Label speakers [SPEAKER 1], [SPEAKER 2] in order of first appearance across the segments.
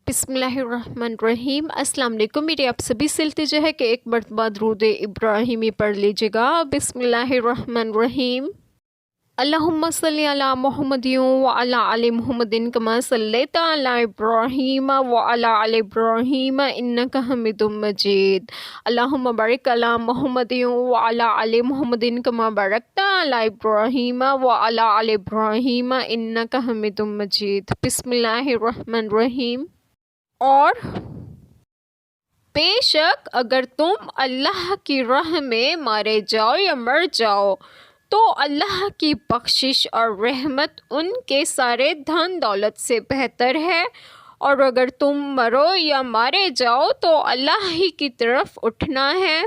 [SPEAKER 1] بسم اللہ الرحمن الرحیم۔ السلام علیکم، میری آپ سبھی سے التجا ہے کہ ایک مرتبہ درود ابراہیمی پڑھ لیجیے گا۔ بسم اللہ الرحمن الرحیم۔ اللہم صلی علی محمد وعلی آل محمد کما صلیت علی ابراہیم وعلی آل ابراہیم انک حمید مجید۔ اللہم بارک علی محمد وعلی آل محمد کما بارکت علی ابراہیم وعلی آل ابراہیم انک حمید مجید۔ بسم اللہ الرحمن الرحیم۔ اور بے شک اگر تم اللہ کی راہ میں مارے جاؤ یا مر جاؤ تو اللہ کی بخشش اور رحمت ان کے سارے دھن دولت سے بہتر ہے، اور اگر تم مرو یا مارے جاؤ تو اللہ ہی کی طرف اٹھنا ہے۔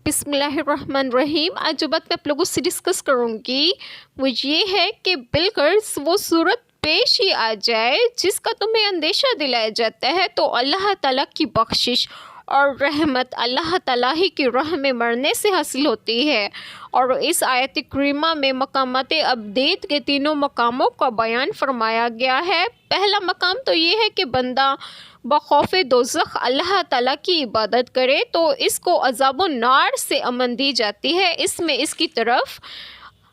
[SPEAKER 1] بسم اللہ الرحمن الرحیم۔ آج جو بات میں آپ لوگوں سے ڈسکس کروں گی وہ یہ ہے کہ بالکل وہ صورت پیش ہی آ جائے جس کا تمہیں اندیشہ دلایا جاتا ہے تو اللہ تعالیٰ کی بخشش اور رحمت اللہ تعالیٰ ہی کی راہ میں مرنے سے حاصل ہوتی ہے۔ اور اس آیت کریمہ میں مقامات ابدیت کے تینوں مقاموں کا بیان فرمایا گیا ہے۔ پہلا مقام تو یہ ہے کہ بندہ بخوف دوزخ اللہ تعالیٰ کی عبادت کرے تو اس کو عذاب النار سے امن دی جاتی ہے۔ اس میں اس کی طرف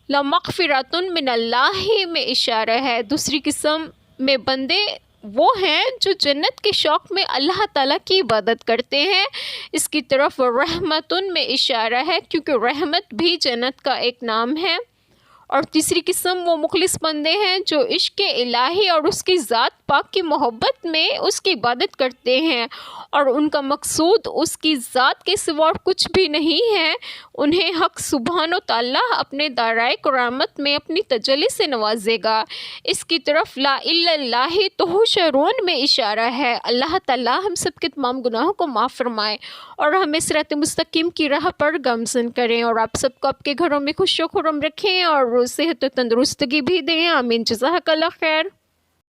[SPEAKER 1] لَمَغْفِرَةٌ مِّنَ اللَّهِ میں اشارہ ہے۔ دوسری قسم میں بندے وہ ہیں جو جنت کے شوق میں اللہ تعالیٰ کی عبادت کرتے ہیں، اس کی طرف رحمتٌ میں اشارہ ہے کیونکہ رحمت بھی جنت کا ایک نام ہے۔ اور تیسری قسم وہ مخلص بندے ہیں جو عشق الہی اور اس کی ذات پاک کی محبت میں اس کی عبادت کرتے ہیں اور ان کا مقصود اس کی ذات کے سوا اور کچھ بھی نہیں ہے۔ انہیں حق سبحانہ و تعالیٰ اپنے دائرۂ کرامت میں اپنی تجلی سے نوازے گا۔ اس کی طرف لا الا اللہ تحشرون میں اشارہ ہے۔ اللہ تعالیٰ ہم سب کے تمام گناہوں کو معاف فرمائے اور ہمیں صراط مستقیم کی راہ پر گامزن کریں، اور آپ سب کو آپ کے گھروں میں خوش و خرم رکھیں اور صحت و تندرستگی بھی دیں۔ آمین۔ جزاک اللہ خیر۔